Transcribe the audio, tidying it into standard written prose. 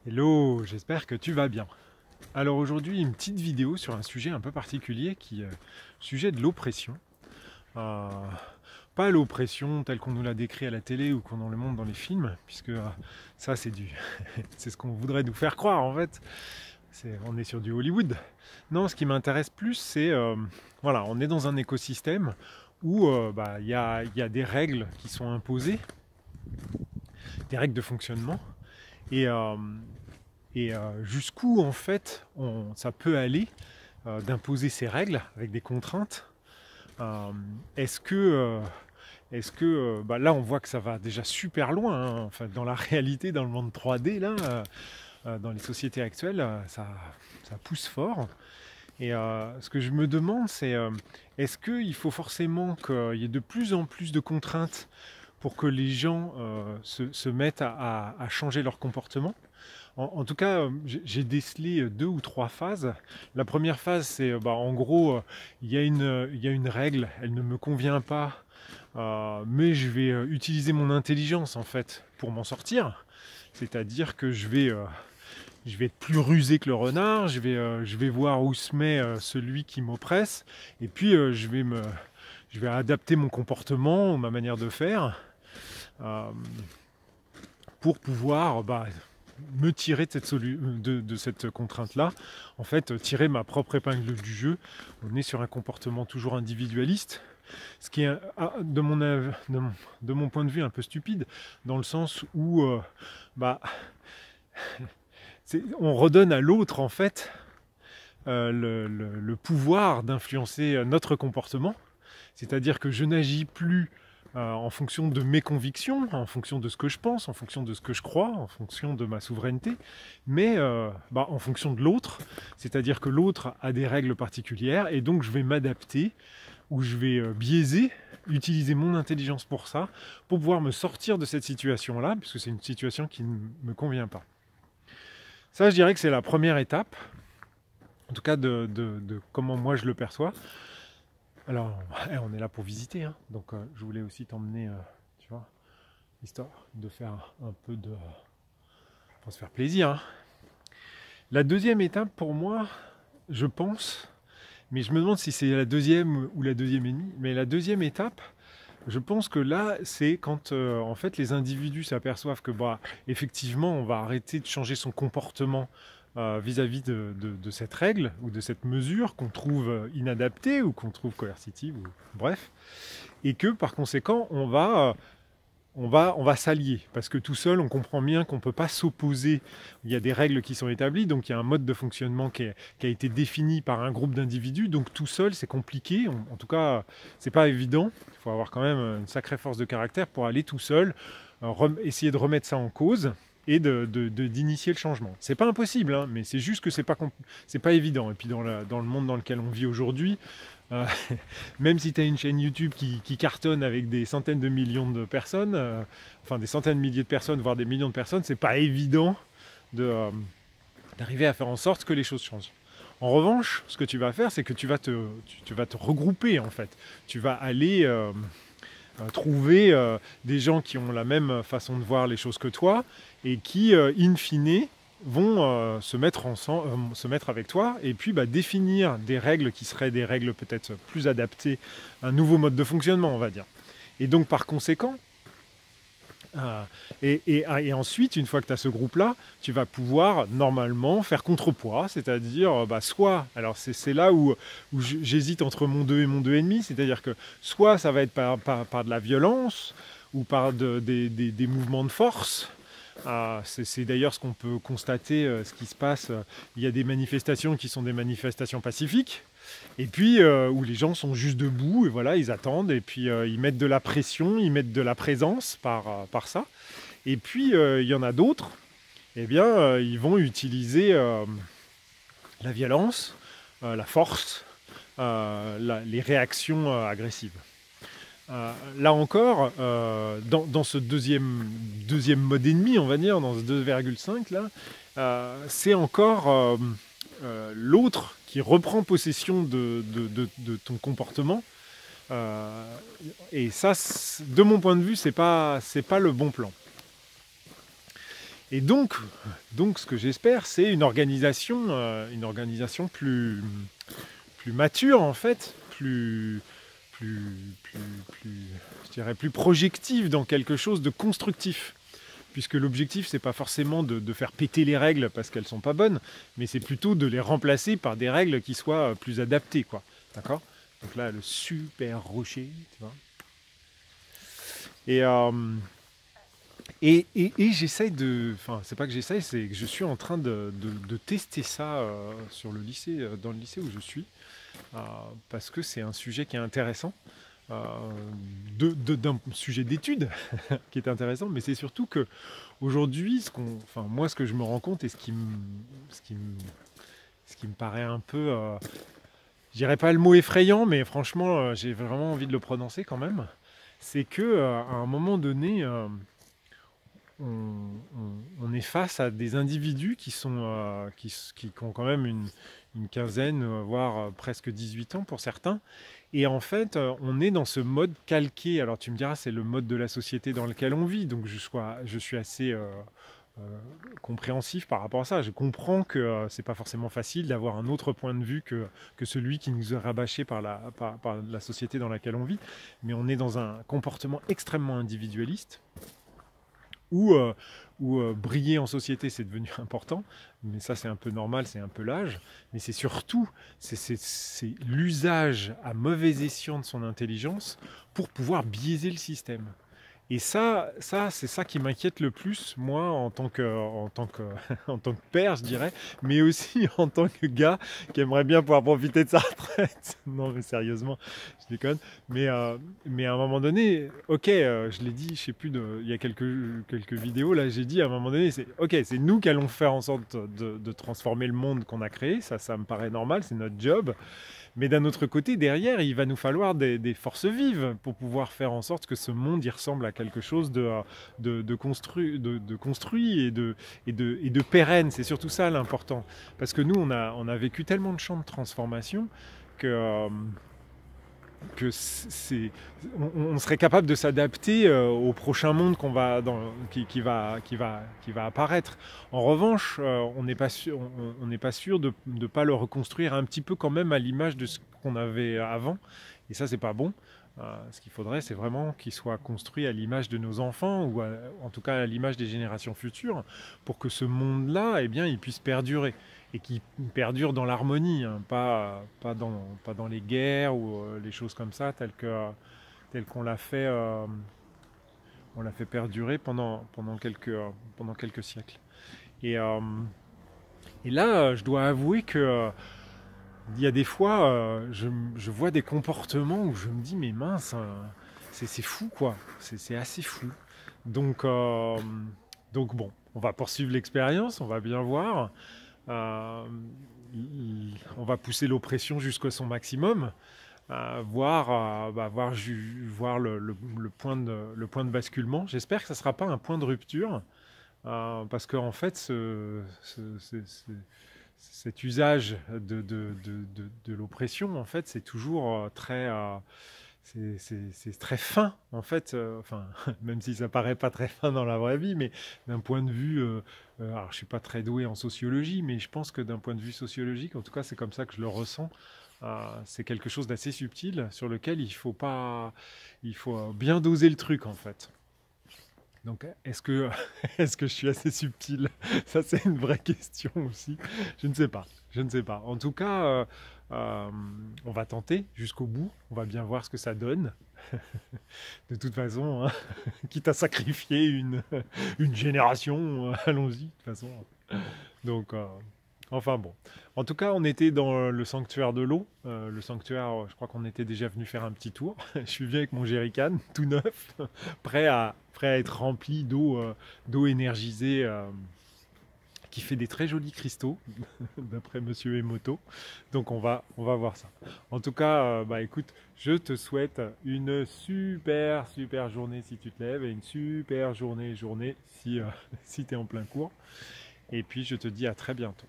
Hello, j'espère que tu vas bien. Alors aujourd'hui, une petite vidéo sur un sujet un peu particulier qui est le sujet de l'oppression. Euh, Pas l'oppression telle qu'on nous l'a décrit à la télé ou qu'on en le montre dans les films, puisque ça c'est c'est ce qu'on voudrait nous faire croire en fait. On est sur du Hollywood. Non, ce qui m'intéresse plus, c'est voilà, on est dans un écosystème où il y a des règles qui sont imposées, des règles de fonctionnement, et, euh, jusqu'où en fait ça peut aller d'imposer ces règles avec des contraintes. Euh, est-ce que, euh, là on voit que ça va déjà super loin, hein, enfin, dans la réalité, dans le monde 3D, là, dans les sociétés actuelles, ça pousse fort. Et ce que je me demande, c'est est-ce qu'il faut forcément qu'il y ait de plus en plus de contraintes pour que les gens se mettent à changer leur comportement? En tout cas, j'ai décelé deux ou trois phases. La première phase, c'est en gros, il y a une règle, elle ne me convient pas, mais je vais utiliser mon intelligence en fait pour m'en sortir. C'est-à-dire que je vais être plus rusé que le renard, je vais voir où se met celui qui m'oppresse, et puis je vais adapter mon comportement, ma manière de faire, euh, pour pouvoir me tirer de de cette contrainte-là, en fait, tirer ma propre épingle du jeu. On est sur un comportement toujours individualiste, ce qui est, de mon point de vue, un peu stupide, dans le sens où on redonne à l'autre, en fait, le pouvoir d'influencer notre comportement. C'est-à-dire que je n'agis plus en fonction de mes convictions, en fonction de ce que je pense, en fonction de ce que je crois, en fonction de ma souveraineté, mais en fonction de l'autre. C'est-à-dire que l'autre a des règles particulières et donc je vais m'adapter ou je vais biaiser, utiliser mon intelligence pour ça, pour pouvoir me sortir de cette situation-là, puisque c'est une situation qui ne me convient pas. Ça, je dirais que c'est la première étape, en tout cas de comment moi je le perçois. Alors, on est là pour visiter, hein. Donc je voulais aussi t'emmener, tu vois, histoire de faire un peu de... pour se faire plaisir, hein. La deuxième étape pour moi, je pense, mais je me demande si c'est la deuxième ou la deuxième et demie, mais la deuxième étape, je pense que là, c'est quand en fait les individus s'aperçoivent que effectivement, on va arrêter de changer son comportement vis-à-vis de cette règle ou de cette mesure qu'on trouve inadaptée ou qu'on trouve coercitive, ou bref, et que par conséquent, on va s'allier, parce que tout seul, on comprend bien qu'on ne peut pas s'opposer. Il y a des règles qui sont établies, donc il y a un mode de fonctionnement qui a été défini par un groupe d'individus, donc tout seul, c'est compliqué. En tout cas, c'est pas évident. Il faut avoir quand même une sacrée force de caractère pour aller tout seul, essayer de remettre ça en cause et d'initier le changement. C'est pas impossible, hein, mais c'est juste que c'est pas évident. Et puis dans le monde dans lequel on vit aujourd'hui, euh, même si tu as une chaîne YouTube qui cartonne avec des centaines de millions de personnes, enfin des centaines de milliers de personnes, voire des millions de personnes, c'est pas évident d'arriver à faire en sorte que les choses changent. En revanche, ce que tu vas faire, c'est que tu vas te regrouper en fait. Tu vas aller trouver des gens qui ont la même façon de voir les choses que toi et qui, in fine, vont se mettre avec toi et puis définir des règles qui seraient des règles peut-être plus adaptées, un nouveau mode de fonctionnement, on va dire. Et donc par conséquent, et ensuite, une fois que tu as ce groupe-là, tu vas pouvoir normalement faire contrepoids, c'est-à-dire soit, alors c'est là où j'hésite entre mon 2 et mon 2,5, c'est-à-dire que soit ça va être par de la violence ou par des mouvements de force. C'est d'ailleurs ce qu'on peut constater, ce qui se passe. Il y a des manifestations qui sont des manifestations pacifiques, et puis où les gens sont juste debout, et voilà, ils attendent, et puis ils mettent de la pression, ils mettent de la présence par ça. Et puis il y en a d'autres, eh bien, ils vont utiliser la violence, la force, les réactions agressives. Là encore, dans ce deuxième mode ennemi, on va dire, dans ce 2,5 là, c'est encore l'autre qui reprend possession de ton comportement. Et ça, de mon point de vue, c'est pas le bon plan. Et donc ce que j'espère, c'est une organisation plus mature en fait, plus, plus, plus, je dirais plus projective dans quelque chose de constructif. Puisque l'objectif, c'est pas forcément de faire péter les règles parce qu'elles sont pas bonnes, mais c'est plutôt de les remplacer par des règles qui soient plus adaptées, quoi. D'accord? Donc là, le super rocher, tu vois. Et, j'essaye de... Enfin, c'est pas que j'essaye, c'est que je suis en train de tester ça sur le lycée, dans le lycée où je suis, parce que c'est un sujet qui est intéressant, d'un sujet d'étude qui est intéressant, mais c'est surtout que aujourd'hui, moi, ce que je me rends compte et ce qui me paraît un peu, je dirais pas le mot effrayant, mais franchement, j'ai vraiment envie de le prononcer quand même, c'est que à un moment donné, on est face à des individus qui ont quand même une quinzaine, voire presque 18 ans pour certains. Et en fait, on est dans ce mode calqué. Alors tu me diras, c'est le mode de la société dans lequel on vit. Donc je suis assez compréhensif par rapport à ça. Je comprends que c'est pas forcément facile d'avoir un autre point de vue que celui qui nous est rabâché par la société dans laquelle on vit. Mais on est dans un comportement extrêmement individualiste où briller en société c'est devenu important, mais ça c'est un peu normal, c'est un peu l'âge, mais c'est surtout c'est l'usage à mauvais escient de son intelligence pour pouvoir biaiser le système. Et c'est ça qui m'inquiète le plus, moi, en tant que père, je dirais, mais aussi en tant que gars qui aimerait bien pouvoir profiter de sa retraite. Non, mais sérieusement, je déconne. Mais à un moment donné, ok, je l'ai dit, je sais plus, il y a quelques vidéos, là, j'ai dit à un moment donné, c'est nous qui allons faire en sorte de transformer le monde qu'on a créé, ça me paraît normal, c'est notre job. Mais d'un autre côté, derrière, il va nous falloir des forces vives pour pouvoir faire en sorte que ce monde y ressemble à quelque chose de construit et de pérenne. C'est surtout ça l'important. Parce que nous, on a vécu tellement de champs de transformation que, on serait capable de s'adapter au prochain monde qui va apparaître. En revanche, on n'est pas sûr de ne pas le reconstruire un petit peu quand même à l'image de ce qu'on avait avant. Et ça, c'est pas bon. Ce qu'il faudrait, c'est vraiment qu'il soit construit à l'image de nos enfants, ou en tout cas à l'image des générations futures, pour que ce monde-là, eh bien, il puisse perdurer. Et qui perdure dans l'harmonie, hein, pas dans les guerres ou les choses comme ça, telles qu'on on l'a fait perdurer pendant quelques siècles. Et, euh, et là, je dois avouer que il y a des fois, je vois des comportements où je me dis, mais mince, c'est fou, quoi. C'est assez fou. Donc, euh, donc bon, on va poursuivre l'expérience, on va bien voir. Euh, on va pousser l'oppression jusqu'à son maximum, voir le point de basculement. J'espère que ça ne sera pas un point de rupture, parce qu'en fait, cet usage de l'oppression, en fait, c'est toujours c'est très fin, en fait, enfin, même si ça paraît pas très fin dans la vraie vie, mais d'un point de vue, alors je suis pas très doué en sociologie, mais je pense que d'un point de vue sociologique, en tout cas c'est comme ça que je le ressens, c'est quelque chose d'assez subtil sur lequel il faut bien doser le truc en fait. Donc, est-ce que je suis assez subtil? Ça, c'est une vraie question aussi. Je ne sais pas. Je ne sais pas. En tout cas, on va tenter jusqu'au bout. On va bien voir ce que ça donne. De toute façon, hein, quitte à sacrifier une génération, allons-y, de toute façon. Donc, enfin bon. En tout cas, on était dans le sanctuaire de l'eau. Le sanctuaire, je crois qu'on était déjà venu faire un petit tour. Je suis venu avec mon jerrycan, tout neuf, prêt à être rempli d'eau énergisée, qui fait des très jolis cristaux, d'après Monsieur Emoto. Donc on va voir ça. En tout cas, bah écoute, je te souhaite une super journée si tu te lèves, et une super journée si, si tu es en plein cours. Et puis je te dis à très bientôt.